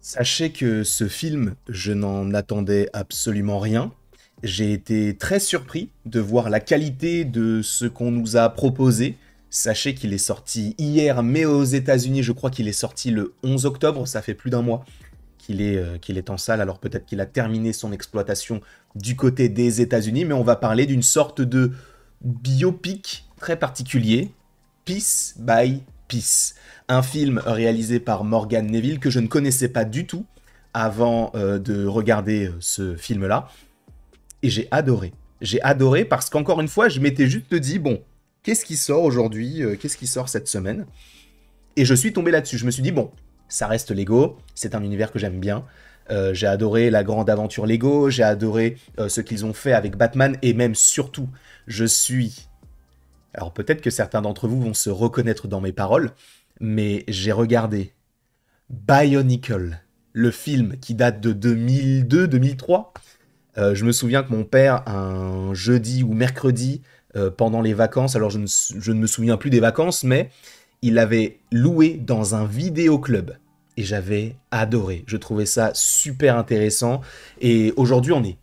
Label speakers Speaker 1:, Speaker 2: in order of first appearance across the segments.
Speaker 1: Sachez que ce film, je n'en attendais absolument rien. J'ai été très surpris de voir la qualité de ce qu'on nous a proposé. Sachez qu'il est sorti hier, mais aux États-Unis, je crois qu'il est sorti le 11 octobre. Ça fait plus d'un mois qu'il est en salle. Alors peut-être qu'il a terminé son exploitation du côté des États-Unis, mais on va parler d'une sorte de biopic très particulier, Piece by Piece. Un film réalisé par Morgan Neville que je ne connaissais pas du tout avant de regarder ce film-là. Et j'ai adoré. J'ai adoré parce qu'encore une fois, je m'étais juste dit, bon, qu'est-ce qui sort aujourd'hui, qu'est-ce qui sort cette semaine? Et je suis tombé là-dessus. Je me suis dit, bon, ça reste Lego, c'est un univers que j'aime bien. J'ai adoré la grande aventure Lego, j'ai adoré ce qu'ils ont fait avec Batman, et même surtout, je suis... Alors peut-être que certains d'entre vous vont se reconnaître dans mes paroles, mais j'ai regardé Bionicle, le film qui date de 2002-2003. Je me souviens que mon père, un jeudi ou mercredi, pendant les vacances, alors je ne me souviens plus des vacances, mais il l'avait loué dans un vidéoclub. Et j'avais adoré. Je trouvais ça super intéressant. Et aujourd'hui, on est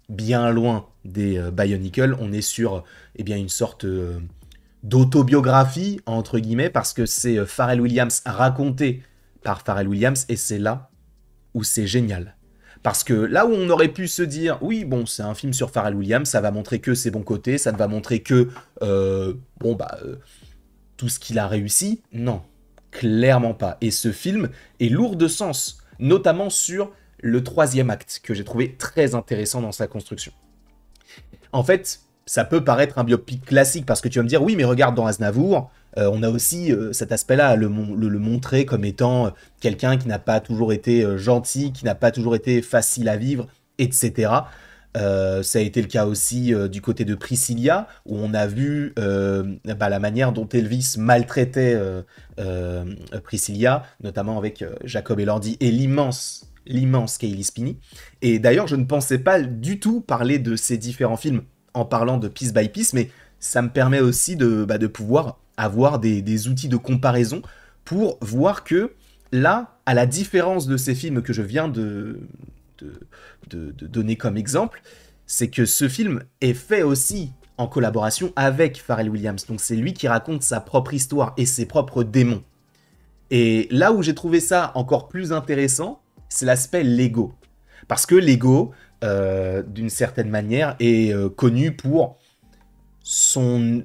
Speaker 1: bien loin des Bionicle. On est sur une sorte d'autobiographie, entre guillemets, parce que c'est Pharrell Williams raconté par Pharrell Williams. Et c'est là où c'est génial. Parce que là où on aurait pu se dire, oui, bon, c'est un film sur Pharrell Williams, ça va montrer que ses bons côtés, ça ne va montrer que, tout ce qu'il a réussi. Non, clairement pas. Et ce film est lourd de sens, notamment sur le troisième acte, que j'ai trouvé très intéressant dans sa construction. En fait, ça peut paraître un biopic classique, parce que tu vas me dire, oui, mais regarde dans Aznavour, on a aussi cet aspect-là, le montrer comme étant quelqu'un qui n'a pas toujours été gentil, qui n'a pas toujours été facile à vivre, etc. Ça a été le cas aussi du côté de Priscilla, où on a vu la manière dont Elvis maltraitait Priscilla, notamment avec Jacob Elordi et l'immense Cailee Spinney. Et d'ailleurs, je ne pensais pas du tout parler de ces différents films en parlant de Piece by Piece, mais ça me permet aussi de pouvoir avoir des outils de comparaison pour voir que là, à la différence de ces films que je viens de donner comme exemple, c'est que ce film est fait aussi en collaboration avec Pharrell Williams. Donc c'est lui qui raconte sa propre histoire et ses propres démons. Et là où j'ai trouvé ça encore plus intéressant, c'est l'aspect Lego. Parce que Lego, d'une certaine manière, est connu pour son...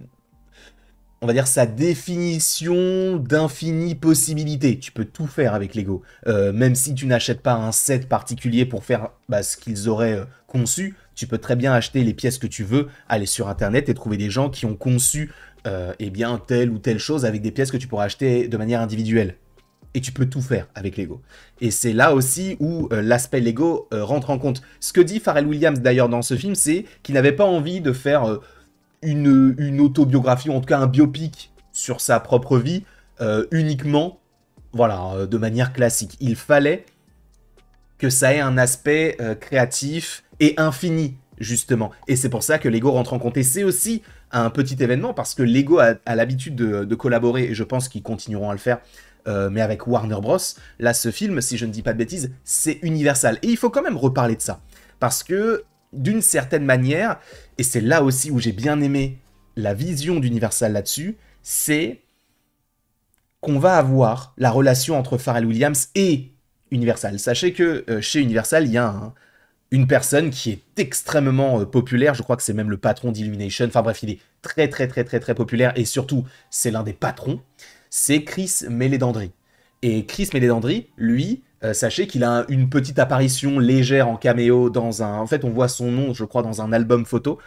Speaker 1: on va dire sa définition d'infinies possibilités. Tu peux tout faire avec Lego. Même si tu n'achètes pas un set particulier pour faire ce qu'ils auraient conçu, tu peux très bien acheter les pièces que tu veux, aller sur Internet et trouver des gens qui ont conçu telle ou telle chose avec des pièces que tu pourras acheter de manière individuelle. Et tu peux tout faire avec Lego. Et c'est là aussi où l'aspect Lego rentre en compte. Ce que dit Pharrell Williams d'ailleurs dans ce film, c'est qu'il n'avait pas envie de faire... une autobiographie, ou en tout cas un biopic sur sa propre vie, uniquement, voilà, de manière classique. Il fallait que ça ait un aspect créatif et infini, justement. Et c'est pour ça que Lego rentre en compte. Et c'est aussi un petit événement, parce que Lego a l'habitude de collaborer, et je pense qu'ils continueront à le faire, mais avec Warner Bros. Là, ce film, si je ne dis pas de bêtises, c'est Universal. Et il faut quand même reparler de ça. Parce que d'une certaine manière, et c'est là aussi où j'ai bien aimé la vision d'Universal là-dessus, c'est qu'on va avoir la relation entre Pharrell Williams et Universal. Sachez que chez Universal, il y a une personne qui est extrêmement populaire, je crois que c'est même le patron d'Illumination, enfin bref, il est très très très très très populaire, et surtout, c'est l'un des patrons, c'est Chris Meledandri. Et Chris Meledandri, lui, sachez qu'il a une petite apparition légère en caméo dans un... En fait, on voit son nom, je crois, dans un album photo.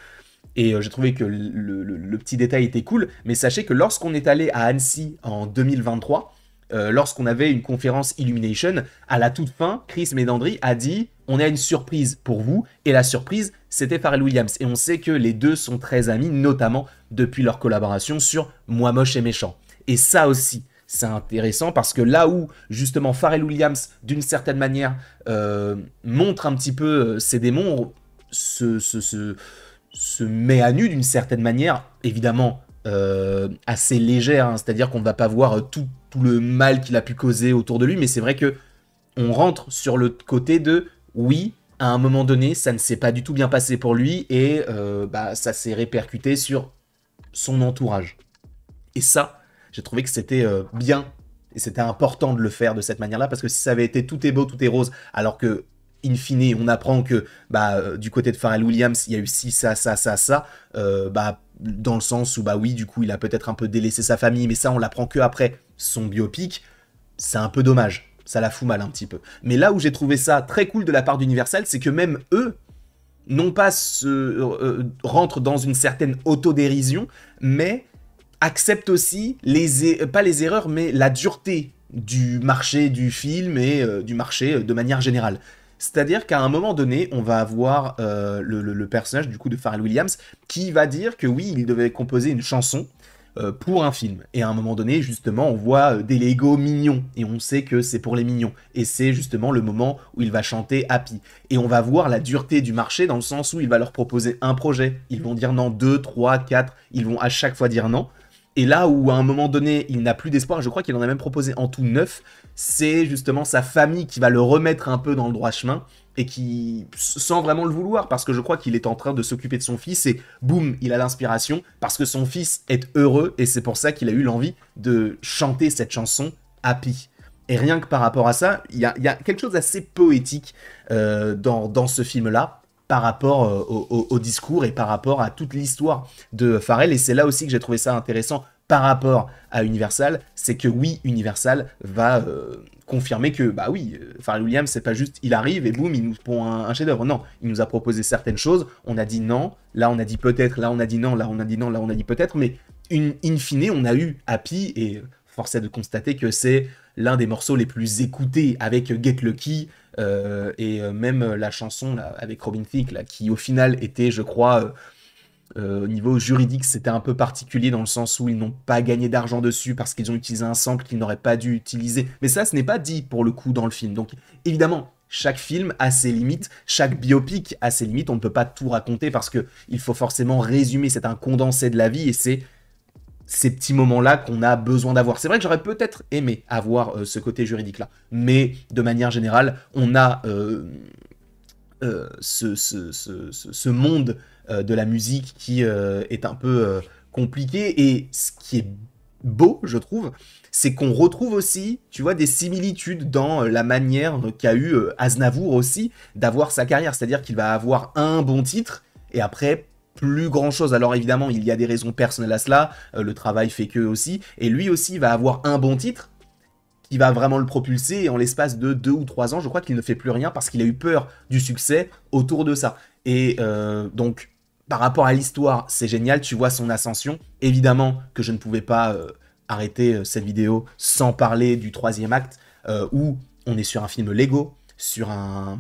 Speaker 1: Et j'ai trouvé que le petit détail était cool. Mais sachez que lorsqu'on est allé à Annecy en 2023, lorsqu'on avait une conférence Illumination, à la toute fin, Chris Meledandri a dit « On a une surprise pour vous ». Et la surprise, c'était Pharrell Williams. Et on sait que les deux sont très amis, notamment depuis leur collaboration sur Moi moche et méchant. Et ça aussi, c'est intéressant parce que là où, justement, Pharrell Williams, d'une certaine manière, montre un petit peu ses démons, se met à nu d'une certaine manière, évidemment assez légère, hein, c'est-à-dire qu'on ne va pas voir tout le mal qu'il a pu causer autour de lui, mais c'est vrai que on rentre sur le côté de oui, à un moment donné, ça ne s'est pas du tout bien passé pour lui et ça s'est répercuté sur son entourage. Et ça, j'ai trouvé que c'était bien et c'était important de le faire de cette manière-là parce que si ça avait été tout est beau, tout est rose, alors que in fine, on apprend que du côté de Pharrell Williams, il y a eu ci, ça, dans le sens où oui, du coup, il a peut-être un peu délaissé sa famille, mais ça, on l'apprend que après son biopic. C'est un peu dommage, ça la fout mal un petit peu. Mais là où j'ai trouvé ça très cool de la part d'Universal, c'est que même eux, non pas rentrent dans une certaine autodérision, mais acceptent aussi, pas les erreurs, mais la dureté du marché du film et du marché de manière générale. C'est-à-dire qu'à un moment donné, on va avoir le personnage du coup de Pharrell Williams qui va dire que oui, il devait composer une chanson pour un film. Et à un moment donné, justement, on voit des Lego mignons, et on sait que c'est pour les mignons. Et c'est justement le moment où il va chanter Happy. Et on va voir la dureté du marché dans le sens où il va leur proposer un projet. Ils vont dire non 2, 3, 4, ils vont à chaque fois dire non. Et là où à un moment donné, il n'a plus d'espoir, je crois qu'il en a même proposé en tout 9, c'est justement sa famille qui va le remettre un peu dans le droit chemin et qui, sans vraiment le vouloir, parce que je crois qu'il est en train de s'occuper de son fils et boum, il a l'inspiration parce que son fils est heureux et c'est pour ça qu'il a eu l'envie de chanter cette chanson Happy. Et rien que par rapport à ça, il y a quelque chose d'assez poétique dans ce film-là par rapport au discours et par rapport à toute l'histoire de Pharrell. Et c'est là aussi que j'ai trouvé ça intéressant par rapport à Universal, c'est que oui, Universal va confirmer que, Pharrell Williams, c'est pas juste, il arrive et boum, il nous pond un chef-d'œuvre. Non, il nous a proposé certaines choses, on a dit non, là on a dit peut-être, là on a dit non, là on a dit non, là on a dit peut-être, mais in fine, on a eu Happy et force est de constater que c'est l'un des morceaux les plus écoutés avec Get Lucky et même la chanson là, avec Robin Thicke, là, qui au final était, je crois, au niveau juridique, c'était un peu particulier dans le sens où ils n'ont pas gagné d'argent dessus parce qu'ils ont utilisé un sample qu'ils n'auraient pas dû utiliser. Mais ça, ce n'est pas dit pour le coup dans le film. Donc évidemment, chaque film a ses limites, chaque biopic a ses limites. On ne peut pas tout raconter parce que il faut forcément résumer. C'est un condensé de la vie et c'est ces petits moments-là qu'on a besoin d'avoir. C'est vrai que j'aurais peut-être aimé avoir ce côté juridique-là. Mais de manière générale, on a ce monde de la musique qui est un peu compliqué. Et ce qui est beau, je trouve, c'est qu'on retrouve aussi, tu vois, des similitudes dans la manière qu'a eu Aznavour aussi d'avoir sa carrière. C'est-à-dire qu'il va avoir un bon titre et après plus grand chose. Alors évidemment, il y a des raisons personnelles à cela, le travail fait que aussi, et lui aussi va avoir un bon titre qui va vraiment le propulser, et en l'espace de 2 ou 3 ans, je crois qu'il ne fait plus rien parce qu'il a eu peur du succès autour de ça. Et donc, par rapport à l'histoire, c'est génial, tu vois son ascension. Évidemment que je ne pouvais pas arrêter cette vidéo sans parler du troisième acte, où on est sur un film Lego, sur un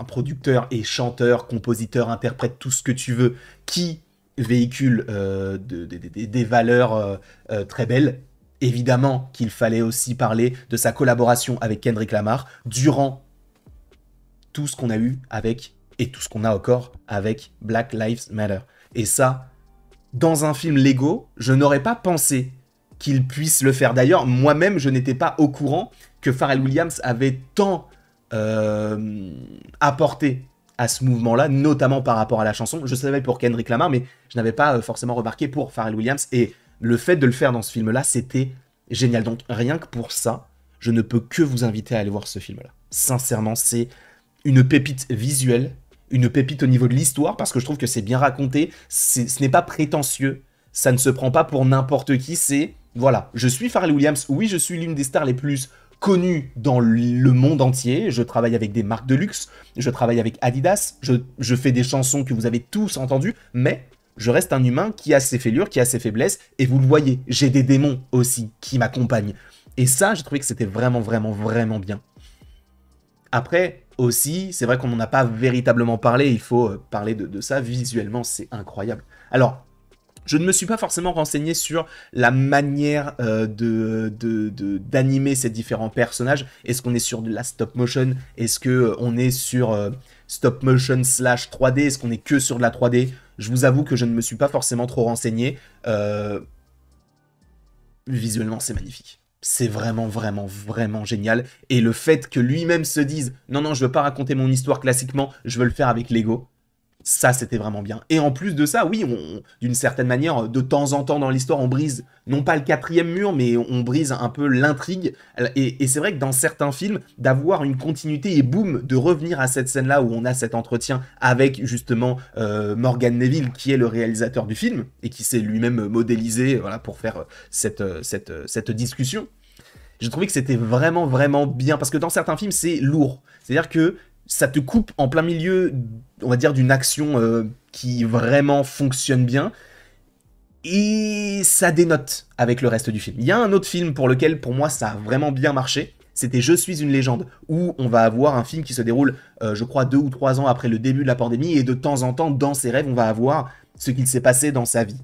Speaker 1: producteur et chanteur, compositeur, interprète, tout ce que tu veux, qui véhicule des valeurs très belles. Évidemment qu'il fallait aussi parler de sa collaboration avec Kendrick Lamar durant tout ce qu'on a eu avec, et tout ce qu'on a encore avec Black Lives Matter. Et ça, dans un film Lego, je n'aurais pas pensé qu'il puisse le faire. D'ailleurs, moi-même, je n'étais pas au courant que Pharrell Williams avait tant apporté à ce mouvement-là, notamment par rapport à la chanson. Je savais pour Kendrick Lamar, mais je n'avais pas forcément remarqué pour Pharrell Williams. Et le fait de le faire dans ce film-là, c'était génial. Donc rien que pour ça, je ne peux que vous inviter à aller voir ce film-là. Sincèrement, c'est une pépite visuelle, une pépite au niveau de l'histoire, parce que je trouve que c'est bien raconté, ce n'est pas prétentieux, ça ne se prend pas pour n'importe qui, c'est, voilà, je suis Pharrell Williams, oui, je suis l'une des stars les plus connues dans le monde entier, je travaille avec des marques de luxe, je travaille avec Adidas, je fais des chansons que vous avez tous entendues, mais je reste un humain qui a ses fêlures, qui a ses faiblesses, et vous le voyez, j'ai des démons aussi qui m'accompagnent. Et ça, j'ai trouvé que c'était vraiment, vraiment, vraiment bien. Après, aussi, c'est vrai qu'on n'en a pas véritablement parlé, il faut parler de ça, visuellement, c'est incroyable. Alors, je ne me suis pas forcément renseigné sur la manière d'animer ces différents personnages. Est-ce qu'on est sur de la stop motion? Est-ce qu'on est sur stop motion / 3D? Est-ce qu'on est que sur de la 3D? Je vous avoue que je ne me suis pas forcément trop renseigné. Visuellement, c'est magnifique. c'est vraiment, vraiment, vraiment génial. Et le fait que lui-même se dise, non, non, je veux pas raconter mon histoire classiquement, je veux le faire avec Lego. Ça, c'était vraiment bien. Et en plus de ça, oui, d'une certaine manière, de temps en temps dans l'histoire, on brise, non pas le quatrième mur, mais on brise un peu l'intrigue. Et c'est vrai que dans certains films, d'avoir une continuité et boum, de revenir à cette scène-là où on a cet entretien avec justement Morgan Neville, qui est le réalisateur du film, et qui s'est lui-même modélisé voilà, pour faire cette discussion. J'ai trouvé que c'était vraiment, vraiment bien, parce que dans certains films, c'est lourd. C'est-à-dire que ça te coupe en plein milieu, on va dire, d'une action qui vraiment fonctionne bien, et ça dénote avec le reste du film. Il y a un autre film pour lequel, pour moi, ça a vraiment bien marché, c'était Je suis une légende, où on va avoir un film qui se déroule, je crois, 2 ou 3 ans après le début de la pandémie, et de temps en temps, dans ses rêves, on va avoir ce qu'il s'est passé dans sa vie.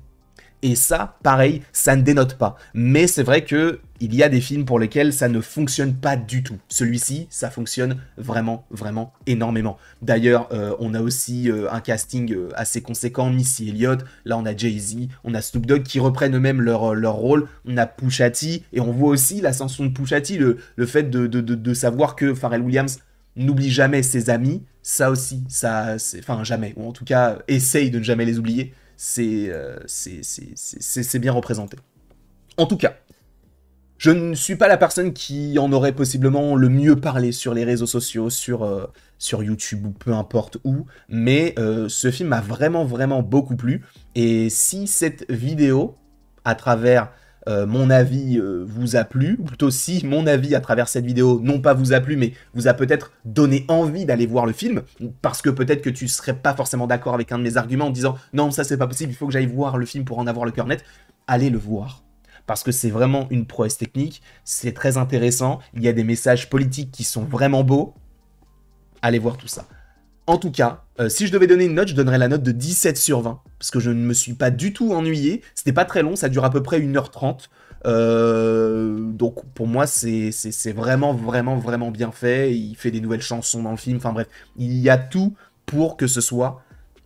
Speaker 1: Et ça, pareil, ça ne dénote pas. Mais c'est vrai que il y a des films pour lesquels ça ne fonctionne pas du tout. Celui-ci, ça fonctionne vraiment, vraiment énormément. D'ailleurs, on a aussi un casting assez conséquent, Missy Elliott, là on a Jay-Z, on a Snoop Dogg qui reprennent eux-mêmes leur rôle, on a Pusha T, et on voit aussi l'ascension de Pusha T, le fait de savoir que Pharrell Williams n'oublie jamais ses amis, ça aussi, ça, enfin jamais, ou en tout cas, essaye de ne jamais les oublier. C'est bien représenté. En tout cas, je ne suis pas la personne qui en aurait possiblement le mieux parlé sur les réseaux sociaux, sur YouTube ou peu importe où, mais ce film m'a vraiment, vraiment beaucoup plu. Et si cette vidéo, à travers mon avis vous a plu, ou plutôt si mon avis à travers cette vidéo non pas vous a plu, mais vous a peut-être donné envie d'aller voir le film, parce que peut-être que tu serais pas forcément d'accord avec un de mes arguments en disant non ça c'est pas possible, il faut que j'aille voir le film pour en avoir le cœur net, allez le voir. Parce que c'est vraiment une prouesse technique, c'est très intéressant, il y a des messages politiques qui sont vraiment beaux, allez voir tout ça. En tout cas, si je devais donner une note, je donnerais la note de 17 sur 20, parce que je ne me suis pas du tout ennuyé, c'était pas très long, ça dure à peu près 1h30, donc pour moi c'est vraiment, vraiment, vraiment bien fait, il fait des nouvelles chansons dans le film, enfin bref, il y a tout pour que ce soit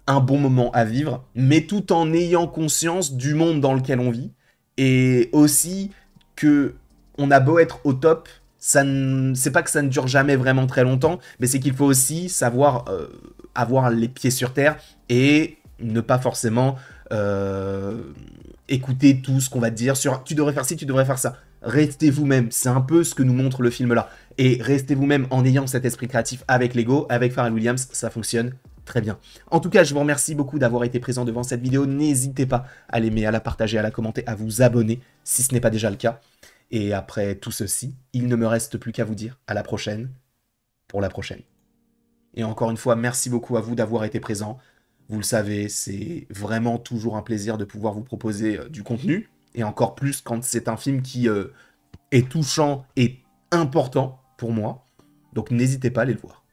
Speaker 1: un bon moment à vivre, mais tout en ayant conscience du monde dans lequel on vit, et aussi que on a beau être au top, c'est pas que ça ne dure jamais vraiment très longtemps, mais c'est qu'il faut aussi savoir avoir les pieds sur terre et ne pas forcément écouter tout ce qu'on va te dire sur tu devrais faire ci, tu devrais faire ça. Restez vous-même, c'est un peu ce que nous montre le film là. Et restez vous-même en ayant cet esprit créatif avec Lego, avec Pharrell Williams, ça fonctionne très bien. En tout cas, je vous remercie beaucoup d'avoir été présent devant cette vidéo. N'hésitez pas à l'aimer, à la partager, à la commenter, à vous abonner si ce n'est pas déjà le cas. Et après tout ceci, il ne me reste plus qu'à vous dire à la prochaine pour la prochaine. Et encore une fois, merci beaucoup à vous d'avoir été présent. Vous le savez, c'est vraiment toujours un plaisir de pouvoir vous proposer du contenu. Et encore plus quand c'est un film qui est touchant et important pour moi. Donc n'hésitez pas à aller le voir.